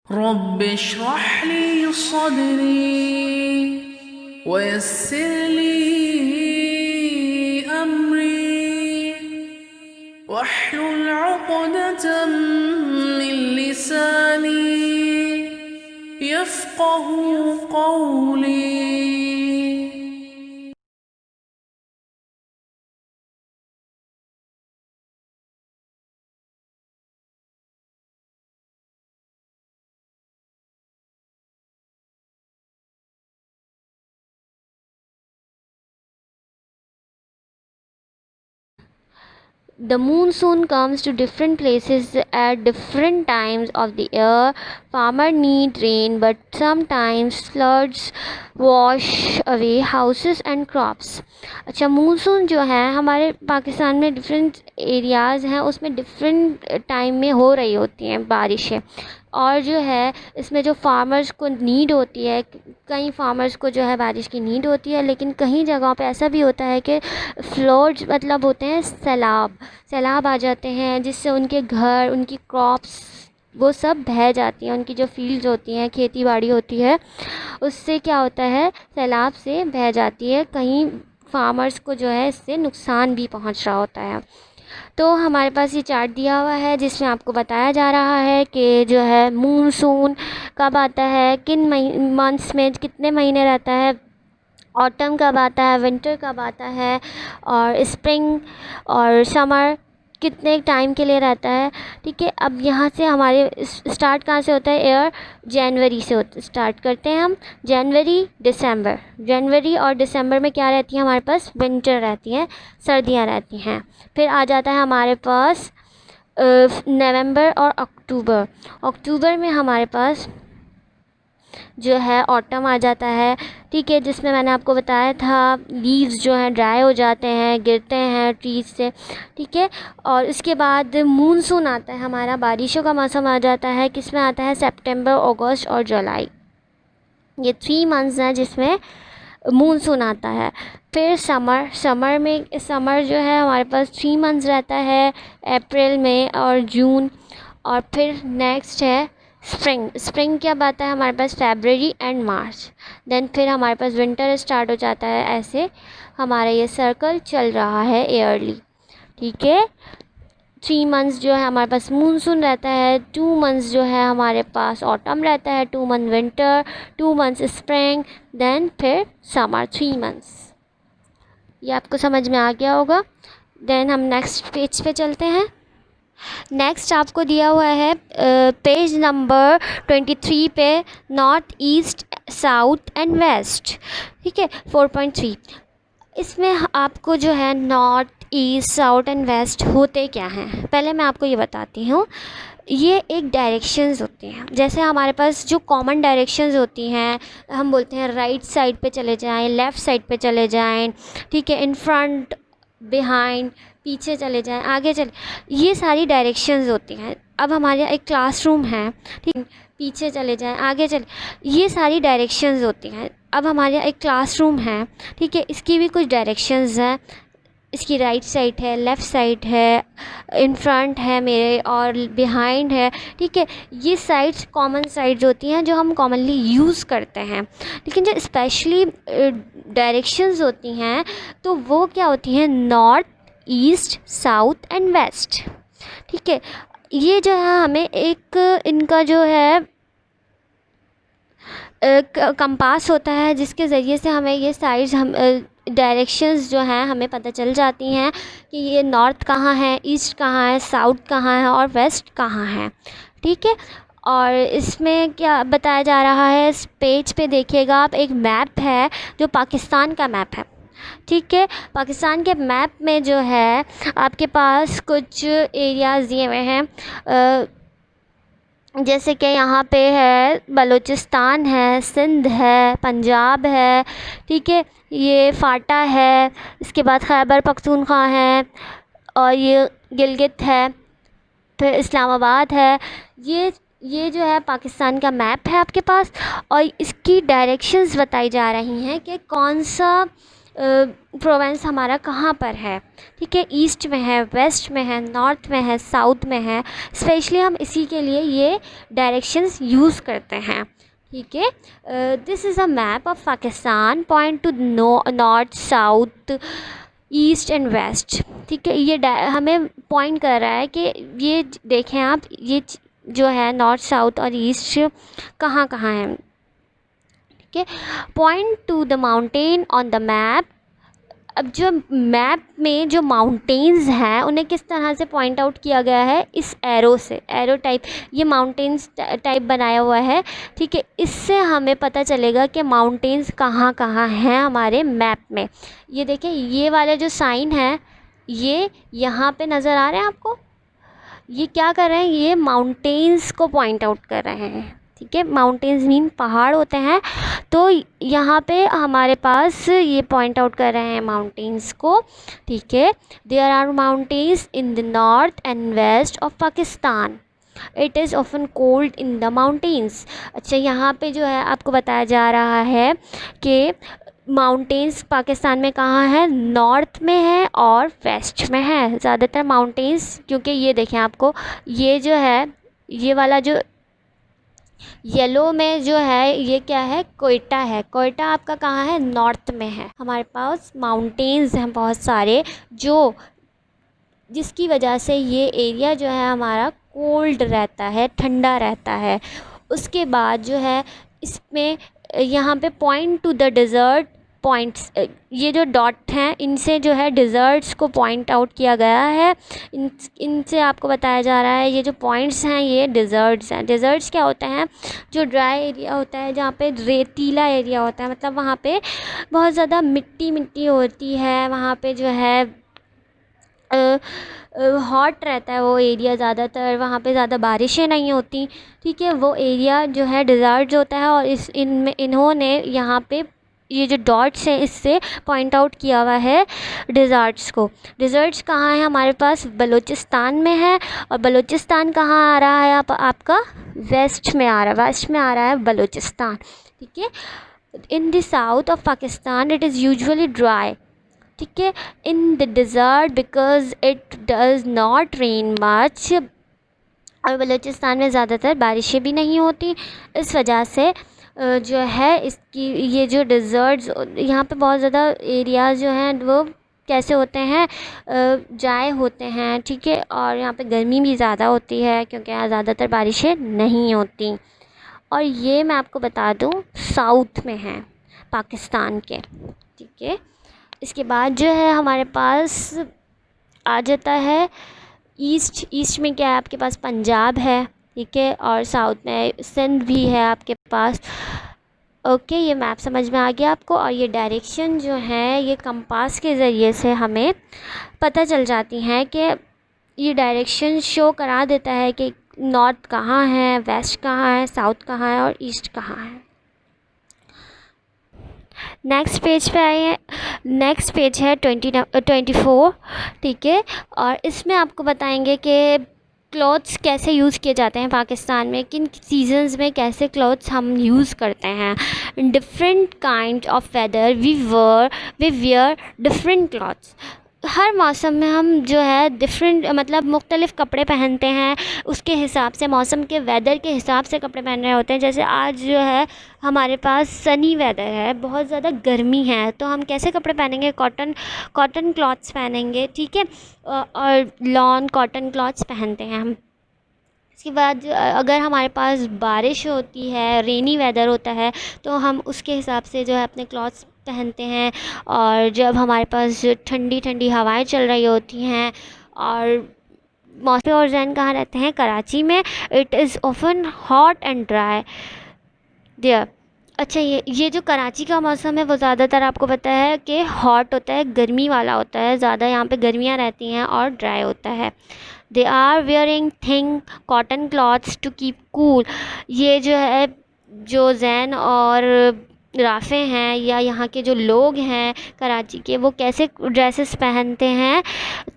रब्ब इश्रह ली सदरी वयस्सिर ली अमरी वहलुल उक़दतम मिन लिसानी यफ़क़हू क़ौली। The monsoon comes to different places at different times of the year. Farmer need rain, but sometimes floods wash away houses and crops. अच्छा, monsoon जो है हमारे पाकिस्तान में डिफरेंट एरियाज़ हैं, उसमें डिफरेंट टाइम में हो रही होती हैं बारिशें। और जो है इसमें जो फार्मर्स को नीड होती है, कई फार्मर्स को जो है बारिश की नीड होती है, लेकिन कहीं जगहों पे ऐसा भी होता है कि फ्लड्स मतलब होते हैं सैलाब आ जाते हैं, जिससे उनके घर, उनकी क्रॉप्स वो सब बह जाती हैं। उनकी जो फील्ड्स होती हैं, खेती बाड़ी होती है, उससे क्या होता है, सैलाब से बह जाती है। कहीं फार्मर्स को जो है इससे नुकसान भी पहुंच रहा होता है। तो हमारे पास ये चार्ट दिया हुआ है जिसमें आपको बताया जा रहा है कि जो है मानसून कब आता है, किन मंथ्स में कितने महीने रहता है, ऑटम कब आता है, विंटर कब आता है, और स्प्रिंग और समर कितने टाइम के लिए रहता है। ठीक है, अब यहाँ से हमारे स्टार्ट कहाँ से होता है, एयर जनवरी से स्टार्ट करते हैं हम। जनवरी और दिसंबर में क्या रहती है हमारे पास, विंटर रहती है, सर्दियाँ रहती हैं। फिर आ जाता है हमारे पास नवंबर और अक्टूबर में हमारे पास जो है ऑटम आ जाता है। ठीक है, जिसमें मैंने आपको बताया था लीव्स जो हैं ड्राई हो जाते हैं, गिरते हैं ट्रीज से। ठीक है, और उसके बाद मानसून आता है, हमारा बारिशों का मौसम आ जाता है। किसमें आता है, सितंबर, अगस्त और जुलाई, ये 3 मंथ्स हैं जिसमें मानसून आता है। फिर समर जो है हमारे पास 3 मंथ्स रहता है, अप्रैल, मई और जून। और फिर नेक्स्ट है स्प्रिंग क्या आता है हमारे पास, फरवरी एंड मार्च। देन फिर हमारे पास विंटर स्टार्ट हो जाता है। ऐसे हमारा ये सर्कल चल रहा है ईयरली। ठीक है, 3 मंथ्स जो है हमारे पास मानसून रहता है, 2 मंथ्स जो है हमारे पास ऑटम रहता है, 2 month winter, 2 months spring, then फिर समर, 3 मंथ्स। ये आपको समझ में आ गया होगा। देन हम नेक्स्ट पेज पे चलते हैं। नेक्स्ट आपको दिया हुआ है पेज नंबर 23 पे, north, east, south and west. ठीक है, 4.3। इसमें आपको जो है north, east, south and west होते क्या हैं, पहले मैं आपको ये बताती हूँ। ये एक डायरेक्शंस होती हैं। जैसे हमारे पास जो कॉमन डायरेक्शंस होती हैं, हम बोलते हैं राइट साइड पे चले जाएं, लेफ़्ट साइड पे चले जाएं। ठीक है, इन फ्रंट, बिहाइंड, पीछे चले जाएं, आगे चले, ये सारी डायरेक्शंस होती हैं। अब हमारे यहाँ एक क्लासरूम है, ठीक, पीछे चले जाएं, आगे चले, ये सारी डायरेक्शंस होती हैं। अब हमारे यहाँ एक क्लासरूम है, ठीक है, इसकी भी कुछ डायरेक्शंस हैं। इसकी राइट साइड है, लेफ़्ट साइड है, इन फ्रंट है मेरे, और बिहाइंड है। ठीक है, ये साइड्स कॉमन साइड्स होती हैं जो हम कॉमनली यूज़ करते हैं। लेकिन जो स्पेशली डायरेक्शंस होती हैं तो वो क्या होती हैं, north, east, south and west. ठीक है, ये जो है हमें एक इनका जो है कंपास होता है, जिसके ज़रिए से हमें ये साइड्स हम डायरेक्शंस जो हैं हमें पता चल जाती हैं कि ये नॉर्थ कहाँ है, ईस्ट कहाँ है, साउथ कहाँ है और वेस्ट कहाँ है। ठीक है, और इसमें क्या बताया जा रहा है, इस पेज पे देखिएगा आप, एक मैप है जो पाकिस्तान का मैप है। ठीक है, पाकिस्तान के मैप में जो है आपके पास कुछ एरियाज़ दिए हुए हैं, जैसे कि यहाँ पे है बलूचिस्तान है, सिंध है, पंजाब है। ठीक है, ये फाटा है, इसके बाद खैबर पख्तूनख्वा है, और ये गिलगित है, फिर इस्लामाबाद है। ये जो है पाकिस्तान का मैप है आपके पास, और इसकी डायरेक्शंस बताई जा रही हैं कि कौन सा प्रोवेंस हमारा कहाँ पर है, ठीक है, ईस्ट में है, वेस्ट में है, नॉर्थ में है, साउथ में है। स्पेशली हम इसी के लिए ये डायरेक्शंस यूज़ करते हैं, ठीक है। This is a map of Pakistan, point to north, south, east and west, ठीक है। ये हमें पॉइंट कर रहा है कि ये देखें आप, ये जो है नॉर्थ, साउथ और ईस्ट कहाँ कहाँ है, ठीक है। Point to the mountain on the map. अब जो मैप में जो माउंटेन्स हैं उन्हें किस तरह से पॉइंट आउट किया गया है, इस एरो से, एरो टाइप ये माउंटेन्स टाइप बनाया हुआ है, ठीक है। इससे हमें पता चलेगा कि माउंटेन्स कहाँ कहाँ हैं हमारे मैप में। ये देखें, ये वाला जो साइन है ये यहाँ पे नज़र आ रहे हैं आपको, ये क्या कर रहे हैं, ये माउंटेन्स को पॉइंट आउट कर रहे हैं, ठीक है। माउंटेन्स मीन पहाड़ होते हैं, तो यहाँ पे हमारे पास ये पॉइंट आउट कर रहे हैं माउंटेन्स को, ठीक है। There are mountains in the north and west of Pakistan, it is often cold in the mountains. अच्छा, यहाँ पे जो है आपको बताया जा रहा है कि माउंटेन्स पाकिस्तान में कहाँ है, नॉर्थ में है और वेस्ट में है ज़्यादातर माउंटेन्स, क्योंकि ये देखें आपको, ये जो है, ये वाला जो येलो में जो है ये क्या है, कोयटा है। कोयटा आपका कहाँ है, नॉर्थ में है। हमारे पास माउंटेन्स हैं बहुत सारे, जो जिसकी वजह से ये एरिया जो है हमारा कोल्ड रहता है, ठंडा रहता है। उसके बाद जो है इसमें यहाँ पे point to the desert points, ये जो डॉट हैं इनसे जो है डिज़र्ट्स को पॉइंट आउट किया गया है। इनसे आपको बताया जा रहा है ये जो पॉइंट्स हैं ये डिज़र्ट्स हैं। डिज़र्ट्स क्या होते हैं, जो ड्राई एरिया होता है, जहाँ पे रेतीला एरिया होता है, मतलब वहाँ पे बहुत ज़्यादा मिट्टी मिट्टी होती है, वहाँ पे जो है हॉट रहता है वो एरिया ज़्यादातर, वहाँ पे ज़्यादा बारिशें नहीं होती, ठीक है। वो एरिया जो है डिज़र्ट होता है, और इन्होंने यहाँ पे ये जो डॉट्स हैं इससे पॉइंट आउट किया हुआ है डिज़र्ट्स को। डिज़र्ट्स कहाँ है हमारे पास, बलूचिस्तान में है, और बलूचिस्तान कहाँ आ रहा है, आपका वेस्ट में आ रहा है, वेस्ट में आ रहा है बलूचिस्तान, ठीक है। In the south of Pakistan it is usually dry, ठीक है। In the desert because it does not rain much, और बलूचिस्तान में ज़्यादातर बारिशें भी नहीं होती, इस वजह से जो है इसकी ये जो डिज़र्ट्स यहाँ पे बहुत ज़्यादा एरियाज़ जो हैं वो कैसे होते हैं, ड्राई होते हैं, ठीक है। और यहाँ पे गर्मी भी ज़्यादा होती है क्योंकि यहाँ ज़्यादातर बारिशें नहीं होती। और ये मैं आपको बता दूँ साउथ में है पाकिस्तान के, ठीक है। इसके बाद जो है हमारे पास आ जाता है ईस्ट में क्या है आपके पास, पंजाब है, ठीक है, और साउथ में सिंध भी है आपके पास। ओके, ये मैप समझ में आ गया आपको। और ये डायरेक्शन जो है ये कंपास के ज़रिए से हमें पता चल जाती हैं कि ये डायरेक्शन शो करा देता है कि नॉर्थ कहाँ है, वेस्ट कहाँ है, साउथ कहाँ है और ईस्ट कहाँ है। नेक्स्ट पेज पे आए हैं, नेक्स्ट पेज है 24, ठीक है। और इसमें आपको बताएंगे कि क्लॉथ्स कैसे यूज़ किए जाते हैं पाकिस्तान में, किन सीजन्स में कैसे क्लॉथ्स हम यूज़ करते हैं। Different kind of weather we wear different clothes. हर मौसम में हम जो है डिफरेंट मतलब मुख्तलिफ़ कपड़े पहनते हैं, उसके हिसाब से मौसम के वेदर के हिसाब से कपड़े पहन रहे होते हैं। जैसे आज जो है हमारे पास सनी वेदर है, बहुत ज़्यादा गर्मी है, तो हम कैसे कपड़े पहनेंगे, कॉटन क्लॉथ्स पहनेंगे, ठीक है, और लॉन कॉटन क्लॉथ्स पहनते हैं हम। इसके बाद अगर हमारे पास बारिश होती है, रेनी वेदर होता है, तो हम उसके हिसाब से जो है अपने क्लॉथ्स पहनते हैं। और जब हमारे पास ठंडी ठंडी हवाएं चल रही होती हैं और मौसम और जैन कहाँ रहते हैं, कराची में, it is often hot and dry there. अच्छा, ये जो कराची का मौसम है वो ज़्यादातर आपको पता है कि हॉट होता है, गर्मी वाला होता है, ज़्यादा यहाँ पे गर्मियाँ रहती हैं, और ड्राई होता है। They are wearing thick cotton clothes to keep cool. ये जो है जो जैन और राफ़े हैं या यहाँ के जो लोग हैं कराची के, वो कैसे ड्रेसेस पहनते हैं,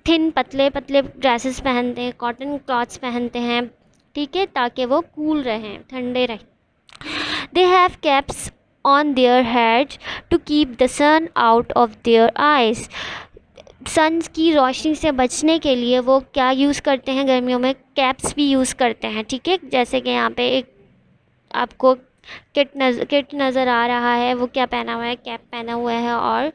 थिन पतले पतले ड्रेसेस पहनते हैं, कॉटन क्लॉथ्स पहनते हैं, ठीक है, ताकि वो कूल रहें, ठंडे रहें। They have caps on their heads to keep the sun out of their eyes. Sun की रोशनी से बचने के लिए वो क्या यूज़ करते हैं गर्मियों में, कैप्स भी यूज़ करते हैं। ठीक है, जैसे कि यहाँ पे एक आपको किट नज़र आ रहा है, वो क्या पहना हुआ है, कैप पहना हुआ है और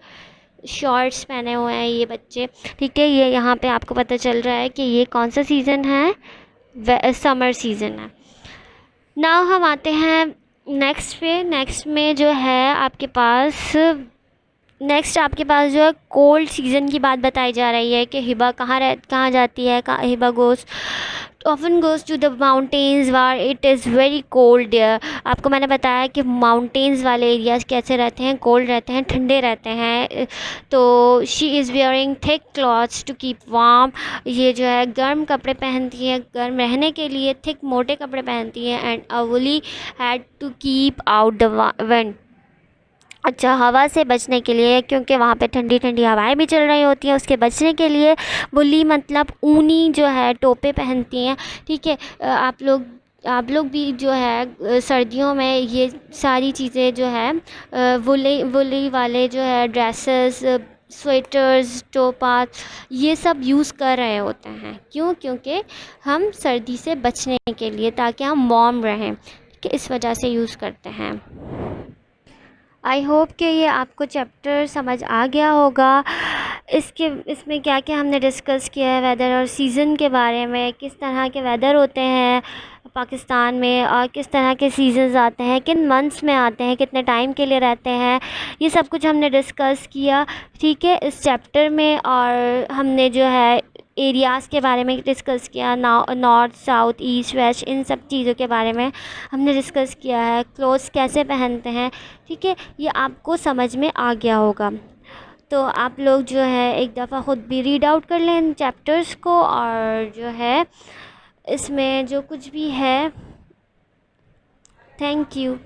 शॉर्ट्स पहने हुए हैं ये बच्चे। ठीक है, ये यहाँ पे आपको पता चल रहा है कि ये कौन सा सीज़न है, समर सीज़न है। नाउ हम आते हैं नेक्स्ट पे। नेक्स्ट में जो है आपके पास जो है कोल्ड सीज़न की बात बताई जा रही है कि हिबा कहाँ जाती है, Hiba often goes to the mountains where it is very cold there. आपको मैंने बताया कि माउंटेन्स वाले एरियाज़ कैसे रहते हैं, कोल्ड रहते हैं, ठंडे रहते हैं। तो she is wearing thick clothes to keep warm. ये जो है गर्म कपड़े पहनती है, गर्म रहने के लिए थिक मोटे कपड़े पहनती है। And a woolly hat to keep out the wind. अच्छा, हवा से बचने के लिए, क्योंकि वहाँ पे ठंडी ठंडी हवाएं भी चल रही होती हैं, उसके बचने के लिए बुली मतलब ऊनी जो है टोपे पहनती हैं। ठीक है, आप लोग भी जो है सर्दियों में ये सारी चीज़ें जो है वुली वाले जो है ड्रेसेस, स्वेटर्स, टोपा, ये सब यूज़ कर रहे होते हैं। क्यों? क्योंकि हम सर्दी से बचने के लिए, ताकि हम वार्म रहें, कि इस वजह से यूज़ करते हैं। आई होप कि ये आपको चैप्टर समझ आ गया होगा। इसमें क्या क्या हमने डिस्कस किया है वेदर और सीज़न के बारे में, किस तरह के वेदर होते हैं पाकिस्तान में और किस तरह के सीज़न्स आते हैं, किन मंथ्स में आते हैं, कितने टाइम के लिए रहते हैं, ये सब कुछ हमने डिस्कस किया। ठीक है, इस चैप्टर में। और हमने जो है एरियाज़ के बारे में डिस्कस किया, नॉर्थ, साउथ, ईस्ट, वेस्ट, इन सब चीज़ों के बारे में हमने डिस्कस किया है। क्लोथ्स कैसे पहनते हैं, ठीक है, ये आपको समझ में आ गया होगा। तो आप लोग जो है एक दफ़ा ख़ुद भी रीड आउट कर लें इन चैप्टर्स को, और जो है इसमें जो कुछ भी है। Thank you.